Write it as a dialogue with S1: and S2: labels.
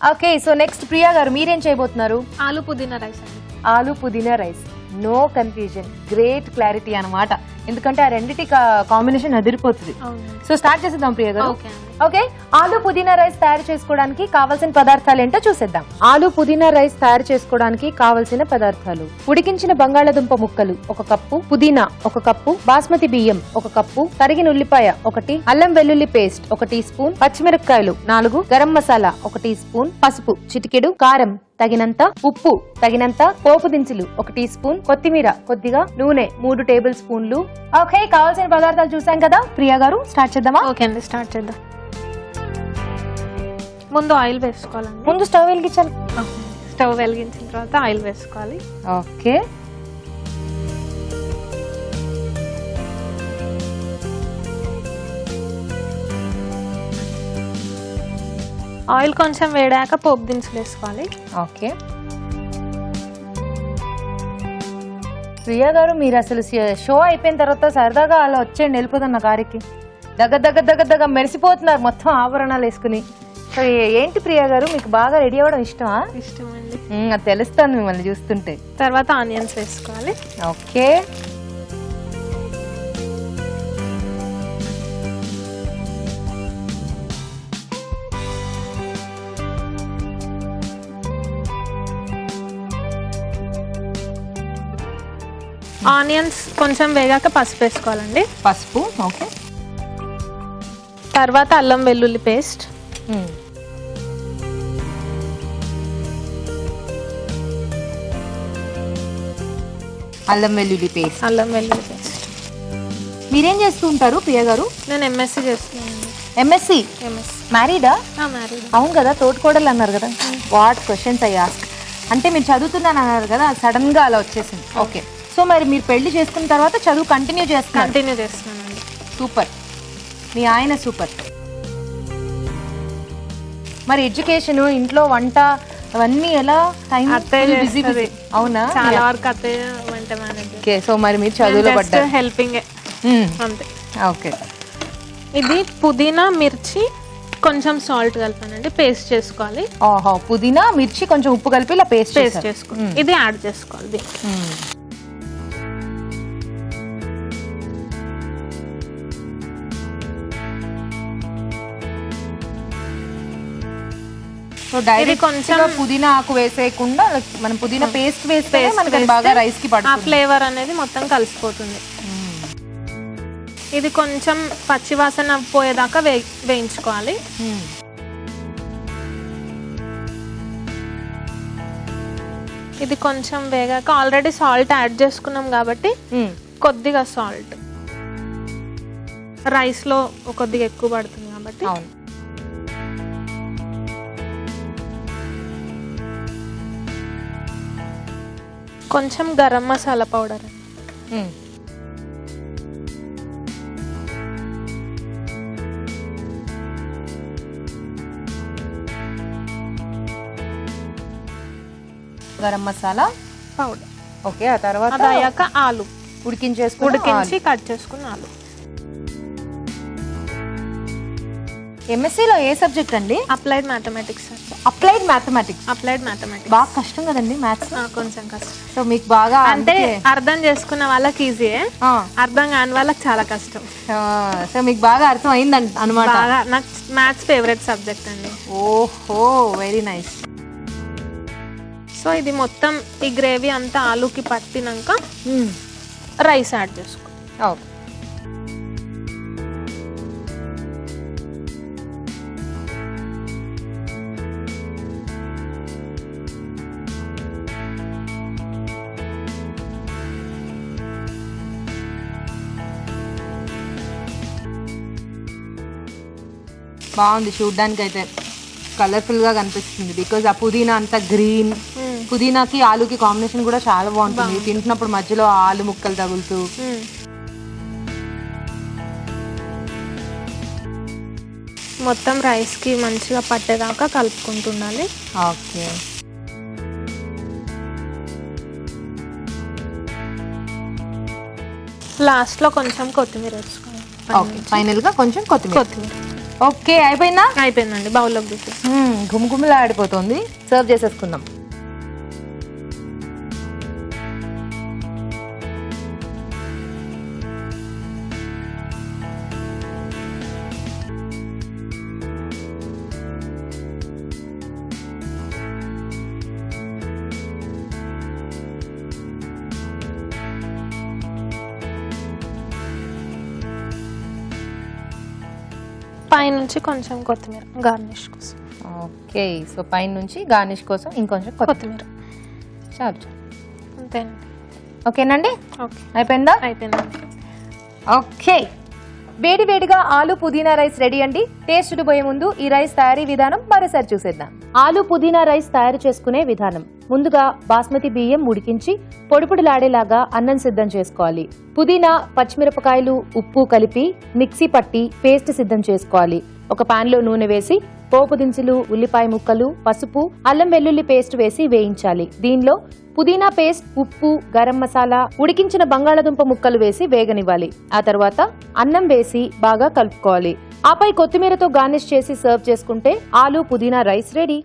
S1: Okay, so next Priya గారు మీరేం చేయబోతున్నారు?
S2: ఆలు పుదీనా రైస్ అండి.
S1: ఆలు పుదీనా rice, no confusion, great clarity అన్నమాట. ఎందుకంటే ఆ రెండిటి కాంబినేషన్ అదిరిపోతుంది. సో స్టార్ట్ చేసేద్దాం ప్రియా గారు. ఓకే, ఆలు పుదీనా రైస్ తయారు చేసుకోవడానికి కావాల్సిన పదార్థాలు ఏంటో చూసేద్దాం. ఆలు పుదీనా రైస్ తయారు చేసుకోవడానికి కావలసిన పదార్థాలు: ఉడికించిన బంగాళాదుంప ముక్కలు 1 కప్పు, పుదీనా 1 కప్పు, బాస్మతి బియ్యం 1 కప్పు, తరిగిన ఉల్లిపాయ 1, అల్లం వెల్లుల్లి పేస్ట్ 1 టీ స్పూన్, పచ్చిమిరపకాయలు 4, గరం మసాలా 1 టీ స్పూన్, పసుపు చిటికెడు, కారం తగినంత, ఉప్పు తగినంత, పోపు దినుసులు 1 టీ స్పూన్, కొత్తిమీర కొద్దిగా, నూనె 3 టేబుల్ స్పూన్లు. ఓకే, కావాల్సిన పదార్థాలు చూసాం కదా ప్రియా గారు, స్టార్ట్ చేద్దామా?
S2: ఓకే అండి, స్టార్ట్ చేద్దాం. ముందు ఆయిల్ వేసుకోవాలండి.
S1: ముందు స్టవ్ వెలిగించాలి.
S2: స్టవ్ వెలిగించిన తర్వాత ఆయిల్ వేసుకోవాలి.
S1: ఓకే,
S2: ఆయిల్ కొంచెం వేడాక పోపు దినుసులు వేసుకోవాలి.
S1: ఓకే ప్రియా గారు, మీరు అసలు షో అయిపోయిన తర్వాత సరదాగా అలా వచ్చేయండి, వెళ్ళిపోతాం నా కారికి. దగ్గర దగ్గర దగ్గర దగ్గర మెరిసిపోతున్నారు మొత్తం ఆభరణాలు వేసుకుని. సో ఏంటి ప్రియా గారు, మీకు బాగా రెడీ అవ్వడం ఇష్టమా?
S2: ఇష్టం అండి.
S1: అది తెలుస్తుంది మిమ్మల్ని చూస్తుంటే.
S2: తర్వాత ఆనియన్స్ వేసుకోవాలి.
S1: ఓకే,
S2: ఆనియన్స్ కొంచెం వేగాక పసుపు వేసుకోవాలండి.
S1: పసుపు. ఓకే,
S2: తర్వాత అల్లం వెల్లుల్లి పేస్ట్,
S1: అల్లం వెల్లుల్లి పేస్ట్.
S2: అల్లం వెల్లుల్లి పేస్ట్.
S1: మీరేం చేస్తూ ఉంటారు ప్రియా గారు?
S2: నేను ఎంఎస్సి చేస్తున్నాను.
S1: ఎంఎస్సి? మ్యారీడా?
S2: మ్యారీడ్.
S1: అవును కదా, తోటికోడలు అన్నారు కదా. వాట్ క్వశ్చన్స్ ఐ ఆస్క్ అంటే మీరు చదువుతున్నాను అన్నారు కదా, సడన్ గా అలా వచ్చేసింది. ఓకే, సో మరి మీరు పెళ్లి చేసుకున్న తర్వాత చదువు కంటిన్యూ
S2: చేస్తున్నానండి.
S1: సూపర్, మీ ఆయన సూపర్. మరి ఎడ్యుకేషన్, ఇంట్లో వంట అవన్నీ ఎలా? Time busy. అవునా?
S2: చాలా వరకు అత్తయ్య వంట మేనేజర్.
S1: ఓకే, సో మరి మీరు చదువులో పడ్డారు.
S2: హెల్పింగ్ అంతే.
S1: ఓకే,
S2: ఇది పుదీనా మిర్చి కొంచెం సాల్ట్ కలిపానండి, పేస్ట్ చేసుకోవాలి.
S1: ఓహో, పుదీనా మిర్చి కొంచెం ఉప్పు కలిపి ఇలా పేస్ట్
S2: చేసుకోవాలి. ఇది యాడ్ చేసుకోవాలి.
S1: సో డైరెక్ట్ కొంచెం పుదీనా ఆకు వేసేయకుండా మనం పుదీనా పేస్ట్ వేస్తే మనకి బాగా రైస్ కి పడుతుంది.
S2: ఆ ఫ్లేవర్ అనేది మొత్తం కలిసిపోతుంది. ఇది కొంచెం పచ్చివాసన పోయేదాకా వేయించుకోవాలి. ఇది కొంచెం వేగాక ఆల్రెడీ సాల్ట్ యాడ్ చేసుకున్నాం కాబట్టి కొద్దిగా సాల్ట్, రైస్ లో కొద్దిగా ఎక్కువ పడుతుంది కాబట్టి. కొంచెం garam masala powder,
S1: garam masala
S2: powder.
S1: Okay, ఆ తర్వాత
S2: అయ్యాక ఆలు ఉడికించి కట్ చేసుకున్న ఆలు.
S1: ఎంఎస్సీలో ఏ సబ్జెక్ట్ అండి?
S2: Applied mathematics.
S1: Applied mathematics.
S2: Applied mathematics
S1: బాగా కష్టం కదండి మ్యాథ్స్?
S2: కొంచెం కష్టం.
S1: సో మీకు బాగా
S2: అంటే అర్థం చేసుకున్న వాళ్ళకి ఈజీయే, అర్థం కాని వాళ్ళకి చాలా కష్టం.
S1: సో మీకు బాగా అర్థం అయింది అనమాట.
S2: నాకు మ్యాథ్స్ ఫేవరెట్ సబ్జెక్ట్ అండి.
S1: ఓహో, వెరీ నైస్.
S2: సో ఇది మొత్తం ఈ గ్రేవీ అంతా ఆలుకి పట్టినాక రైస్ యాడ్ చేసుకో.
S1: ఓకే, బాగుంది చూడ్డానికి అయితే, కలర్ఫుల్ గా కనిపిస్తుంది. బికాజ్ ఆ పుదీనా అంతా గ్రీన్, పుదీనాకి ఆలుకి కాంబినేషన్ కూడా చాలా బాగుంటుంది. తింటున్నప్పుడు మధ్యలో ఆలు ముక్కలు తగులుతూ.
S2: మొత్తం రైస్ కి మంచిగా పట్టేదాకా కలుపుకుంటుండాలి.
S1: ఓకే,
S2: లాస్ట్ లో కొంచెం కొత్తిమీర వేసుకోవాలి.
S1: ఫైనల్ గా కొంచెం కొత్తిమీర. ఓకే, అయిపోయిందా?
S2: అయిపోయిందండి, బౌల్లోకి తీసేసి.
S1: గుమగుమలా ఆడిపోతుంది. సర్వ్ చేసేసుకుందాం.
S2: పైనుంచి కొంచెం కొత్తిమీర గార్నిష్ కోసం.
S1: ఓకే, సో పైన నుంచి గార్నిష్ కోసం ఇంకొంచెం
S2: కొత్తిమీర.
S1: చాలు.
S2: అంతేనండి.
S1: ఓకేనండి,
S2: ఓకే
S1: అయిపోయిందా?
S2: అయిపోయిందండి.
S1: ఓకే, వేడి వేడిగా ఆలు పుదీనా రైస్ రెడీ అండి. టేస్ట్ పోయే ముందు ఈ రైస్ తయారీ విధానం మరోసారి చూసేద్దాం. ఆలు పుదీనా రైస్ తయారు చేసుకునే విధానం. ముందుగా బాస్మతి బియ్యం ఉడికించి పొడిలాడేలాగా అన్నం సిద్ధం చేసుకోవాలి. పుదీనా, పచ్చిమిరపకాయలు, ఉప్పు కలిపి మిక్సీ పట్టి పేస్ట్ సిద్ధం చేసుకోవాలి. ఒక పాన్ లో నూనె వేసి పోపు దినుసులు, ఉల్లిపాయ ముక్కలు, పసుపు, అల్లం వెల్లుల్లి పేస్ట్ వేసి వేయించాలి. దీనిలో పుదీనా పేస్ట్, ఉప్పు, గరం మసాలా, ఉడికించిన బంగాళదుంప ముక్కలు వేసి వేగనివ్వాలి. ఆ తర్వాత అన్నం వేసి బాగా కలుపుకోవాలి. ఆపై కొత్తిమీరతో గార్నిష్ చేసి సర్వ్ చేసుకుంటే ఆలు పుదీనా రైస్ రెడీ.